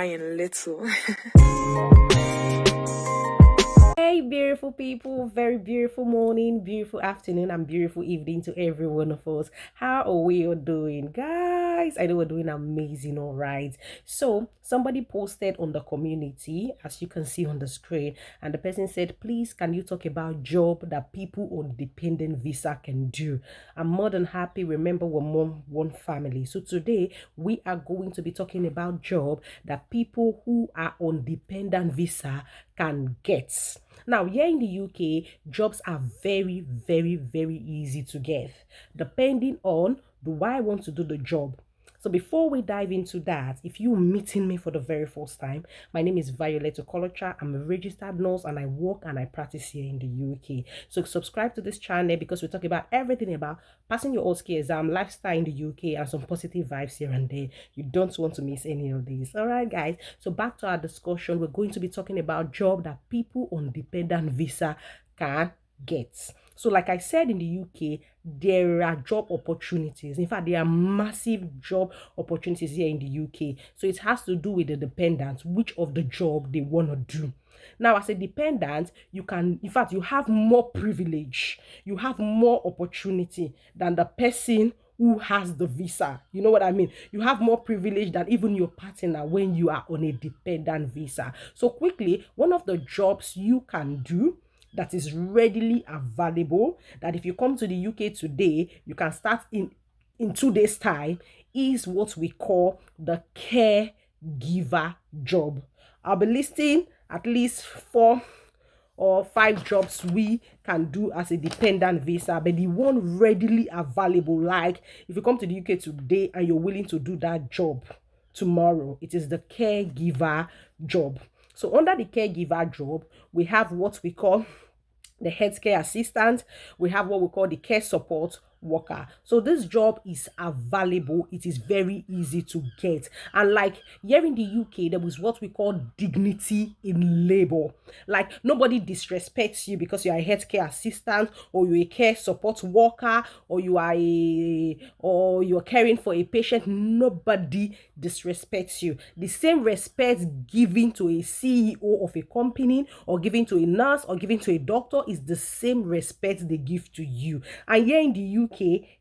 crying little. Hey, beautiful people, very beautiful morning, beautiful afternoon, and beautiful evening to every one of us. How are we all doing, guys? I know we're doing amazing, all right. So, somebody posted on the community, as you can see on the screen, and the person said, please, can you talk about job that people on dependent visa can do? I'm more than happy. Remember, we're one family. So, today we are going to be talking about job that people who are on dependent visa can get. Now, here in the UK, jobs are very, very, very easy to get, depending on do I want to do the job. So before we dive into that, if you're meeting me for the very first time, my name is Violet Okolocha. I'm a registered nurse and I work and I practice here in the UK. So subscribe to this channel because we talk about everything about passing your OSCE exam, lifestyle in the UK, and some positive vibes here and there. You don't want to miss any of these. All right, guys. So back to our discussion. We're going to be talking about job that people on dependent visa can get. So like I said, in the UK, there are job opportunities. In fact, there are massive job opportunities here in the UK. So it has to do with the dependents, which of the job they want to do. Now, as a dependent, you can, in fact, you have more privilege, you have more opportunity than the person who has the visa. You know what I mean? You have more privilege than even your partner when you are on a dependent visa. So quickly, one of the jobs you can do that is readily available, that if you come to the UK today, you can start in 2 days time, is what we call the caregiver job. I'll be listing at least 4 or 5 jobs we can do as a dependent visa, but the one readily available, like if you come to the UK today and you're willing to do that job tomorrow, it is the caregiver job. So under the caregiver job, we have what we call the healthcare assistant, we have what we call the care support worker. So this job is available, it is very easy to get, and like here in the UK there is what we call dignity in labor. Like nobody disrespects you because you are a healthcare assistant or you're a care support worker or you're caring for a patient. Nobody disrespects you. The same respect given to a CEO of a company or given to a nurse or given to a doctor is the same respect they give to you. And here in the UK,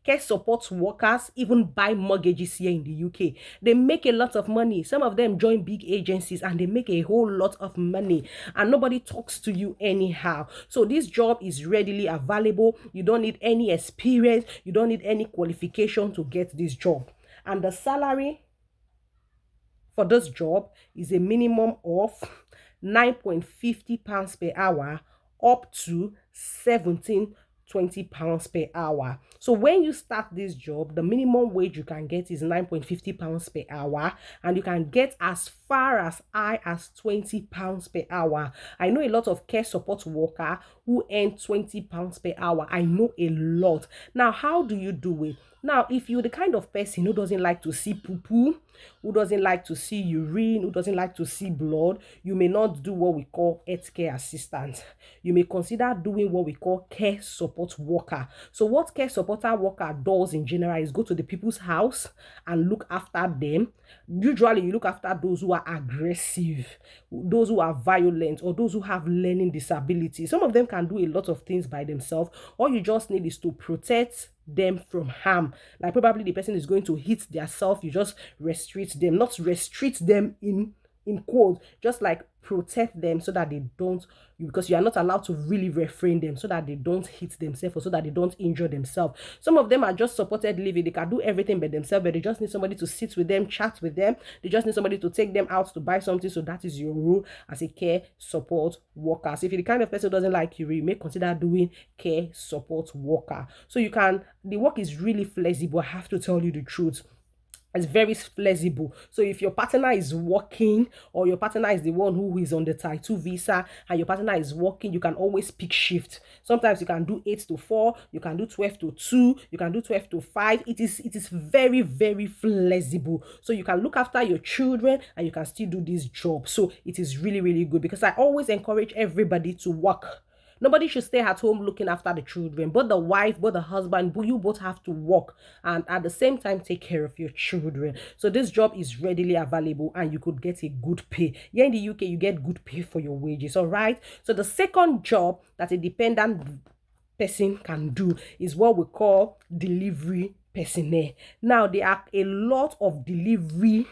care support workers even buy mortgages here in the UK. They make a lot of money. Some of them join big agencies and they make a whole lot of money and nobody talks to you anyhow. So this job is readily available. You don't need any experience. You don't need any qualification to get this job. And the salary for this job is a minimum of £9.50 per hour up to 17.20 pounds per hour. So when you start this job, the minimum wage you can get is £9.50 per hour, and you can get as far as high as £20 per hour. I know a lot of care support worker who earn £20 per hour. I know a lot. Now, how do you do it? Now, if you're the kind of person who doesn't like to see poo-poo, who doesn't like to see urine, who doesn't like to see blood, you may not do what we call healthcare assistant. You may consider doing what we call care support worker. So what care supporter worker does in general is go to the people's house and look after them. Usually you look after those who are aggressive, those who are violent, or those who have learning disabilities. Some of them can do a lot of things by themselves. All you just need is to protect them from harm. Like probably the person is going to hit their self, you just restrict them, not restrict them in quote, just like protect them so that they don't, because you are not allowed to really refrain them so that they don't hit themselves or so that they don't injure themselves. Some of them are just supported living. They can do everything by themselves, but they just need somebody to sit with them, chat with them. They just need somebody to take them out to buy something. So that is your role as a care support worker. So if you're the kind of person who doesn't like you, you may consider doing care support worker. So you can, the work is really flexible. I have to tell you the truth. It's very flexible. So if your partner is working or your partner is the one who is on the Type 2 visa and your partner is working, you can always pick shift. Sometimes you can do 8 to 4, you can do 12 to 2, you can do 12 to 5. It is very, very flexible. So you can look after your children and you can still do this job. So it is really, really good because I always encourage everybody to work. Nobody should stay at home looking after the children. Both the wife, both the husband, you both have to work and at the same time take care of your children. So this job is readily available and you could get a good pay. Here in the UK, you get good pay for your wages, all right? So the second job that a dependent person can do is what we call delivery personnel. Now, there are a lot of delivery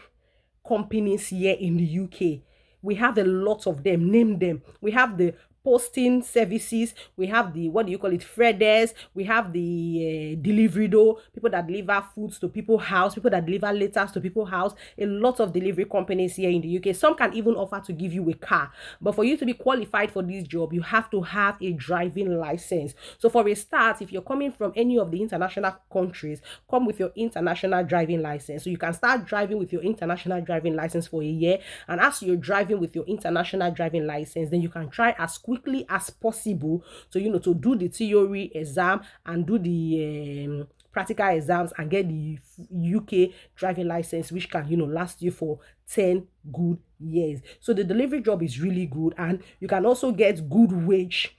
companies here in the UK. We have a lot of them. Name them. We have the posting services. We have the, what do you call it, Fredders. We have the delivery door, people that deliver foods to people's house, people that deliver letters to people's house. A lot of delivery companies here in the UK. Some can even offer to give you a car. But for you to be qualified for this job, you have to have a driving license. So for a start, if you're coming from any of the international countries, come with your international driving license. So you can start driving with your international driving license for a year. And as you're driving with your international driving license, then you can try as quickly as possible to to do the theory exam and do the practical exams and get the UK driving license, which can last you for 10 good years. So the delivery job is really good, and you can also get good wage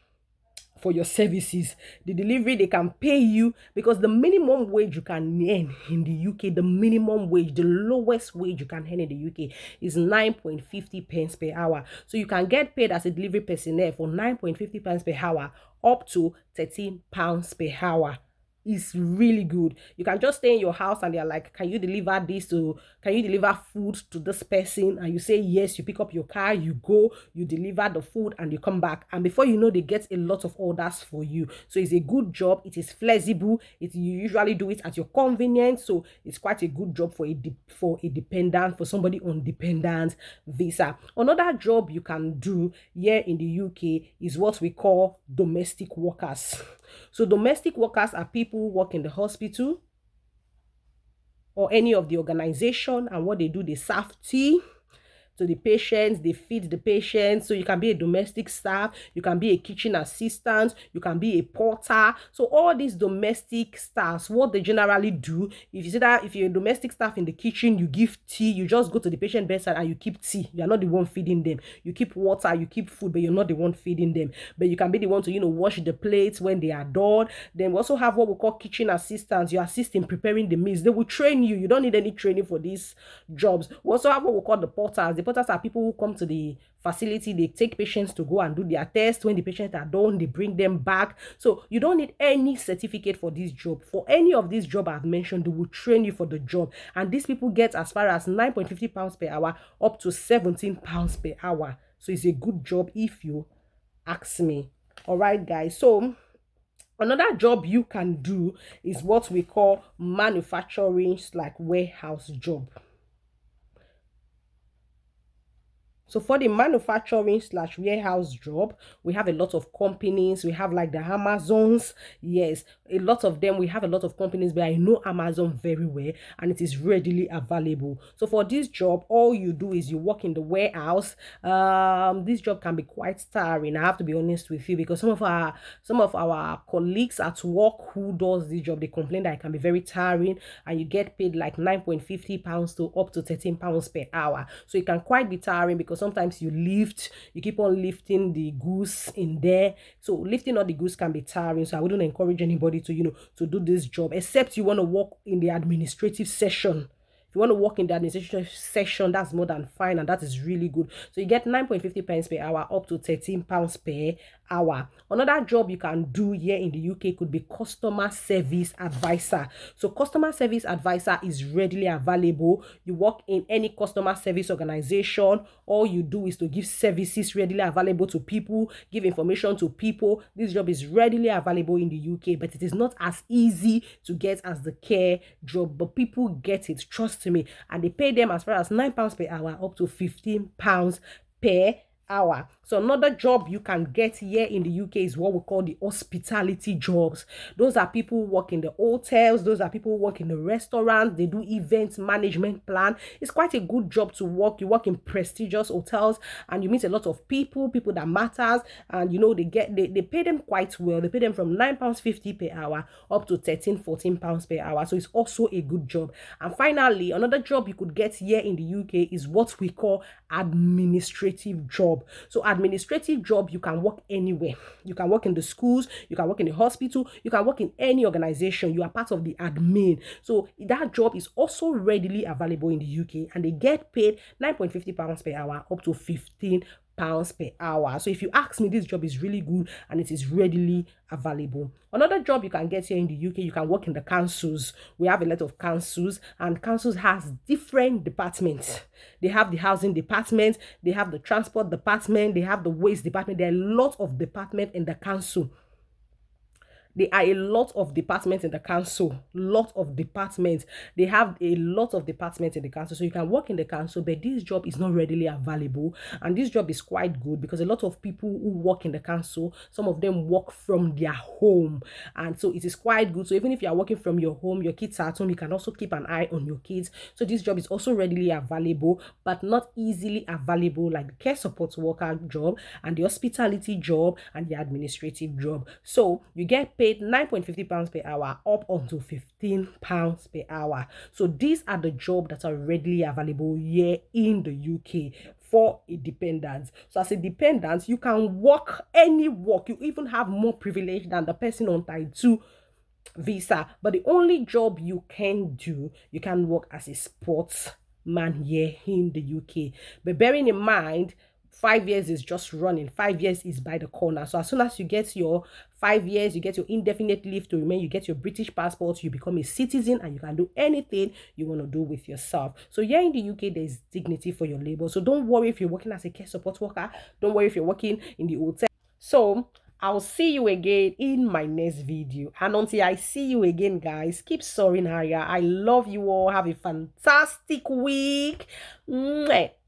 for your services. The delivery, they can pay you, because the minimum wage you can earn in the UK, the minimum wage, the lowest wage you can earn in the UK is 9.50 pence per hour. So you can get paid as a delivery personnel for 9.50 pence per hour up to £13 per hour. Is really good. You can just stay in your house and they're like, can you deliver food to this person? And you say yes. You pick up your car, you go, you deliver the food, and you come back, and before you know, they get a lot of orders for you. So it's a good job. It is flexible. You usually do it at your convenience. So it's quite a good job for a dependent, for somebody on dependent visa. Another job you can do here in the UK is what we call domestic workers. So domestic workers are people who work in the hospital or any of the organization, and what they do, they serve tea to the patients, they feed the patients. So you can be a domestic staff, you can be a kitchen assistant, you can be a porter. So all these domestic staffs, what they generally do, if you see that, if you're a domestic staff in the kitchen, you give tea, you just go to the patient bedside and you keep tea. You're not the one feeding them. You keep water, you keep food, but you're not the one feeding them. But you can be the one to wash the plates when they are done. Then we also have what we call kitchen assistants. You assist in preparing the meals. They will train you. You don't need any training for these jobs. We also have what we call the porters. The porters are people who come to the facility. They take patients to go and do their tests. When the patients are done, they bring them back. So you don't need any certificate for this job. For any of these jobs I've mentioned, they will train you for the job. And these people get as far as 9.50 pounds per hour up to 17 pounds per hour. So it's a good job if you ask me. All right, guys. So another job you can do is what we call manufacturing/warehouse job. So for the manufacturing/warehouse job, we have a lot of companies. We have like the Amazons. Yes, a lot of them. We have a lot of companies, but I know Amazon very well, and it is readily available. So for this job, all you do is you work in the warehouse. This job can be quite tiring. I have to be honest with you, because some of our colleagues at work who does this job, they complain that it can be very tiring, and you get paid like 9.50 pounds to up to 13 pounds per hour. So it can quite be tiring, because sometimes you keep on lifting the goods in there. So lifting all the goods can be tiring. So I wouldn't encourage anybody to to do this job, except you want to work in the administrative session. If you want to work in the administrative section, that's more than fine, and that is really good. So you get 9.50 pence per hour up to 13 pounds per hour. Another job you can do here in the UK could be customer service advisor. So customer service advisor is readily available. You work in any customer service organization. All you do is to give services readily available to people, give information to people. This job is readily available in the UK, but it is not as easy to get as the care job, but people get it, trust me, and they pay them as far as 9 pounds per hour up to 15 pounds per hour. So another job you can get here in the UK is what we call the hospitality jobs. Those are people who work in the hotels. Those are people who work in the restaurants. They do event management plan. It's quite a good job to work. You work in prestigious hotels and you meet a lot of people that matters, and they pay them quite well. They pay them from 9.50 per hour up to 13-14 pounds per hour. So it's also a good job. And finally, another job you could get here in the UK is what we call administrative job. job. So administrative job, you can work anywhere. You can work in the schools, you can work in the hospital, you can work in any organization. You are part of the admin. So that job is also readily available in the UK, and they get paid £9.50 per hour up to £15 per hour. So if you ask me, this job is really good and it is readily available. Another job you can get here in the UK, you can work in the councils. We have a lot of councils, and councils has different departments. They have the housing department, they have the transport department, they have the waste department. There are a lot of departments in the council. There are a lot of departments in the council. Lot of departments. They have a lot of departments in the council. So you can work in the council, but this job is not readily available. And this job is quite good because a lot of people who work in the council, some of them work from their home. And so it is quite good. So even if you are working from your home, your kids are at home, you can also keep an eye on your kids. So this job is also readily available, but not easily available like the care support worker job and the hospitality job and the administrative job. So you get paid £9.50 per hour up onto £15 per hour. So these are the jobs that are readily available here in the UK for a dependent. So as a dependent, you can work any work. You even have more privilege than the person on Type 2 visa. But the only job you can do, you can work as a sportsman here in the UK. But bearing in mind, 5 years is just running. 5 years is by the corner. So as soon as you get your 5 years, you get your indefinite leave to remain, you get your British passport, you become a citizen, and you can do anything you want to do with yourself. So here in the UK, there's dignity for your labor. So don't worry if you're working as a care support worker. Don't worry if you're working in the hotel. So I'll see you again in my next video. And until I see you again, guys, keep soaring higher. I love you all. Have a fantastic week. Mwah.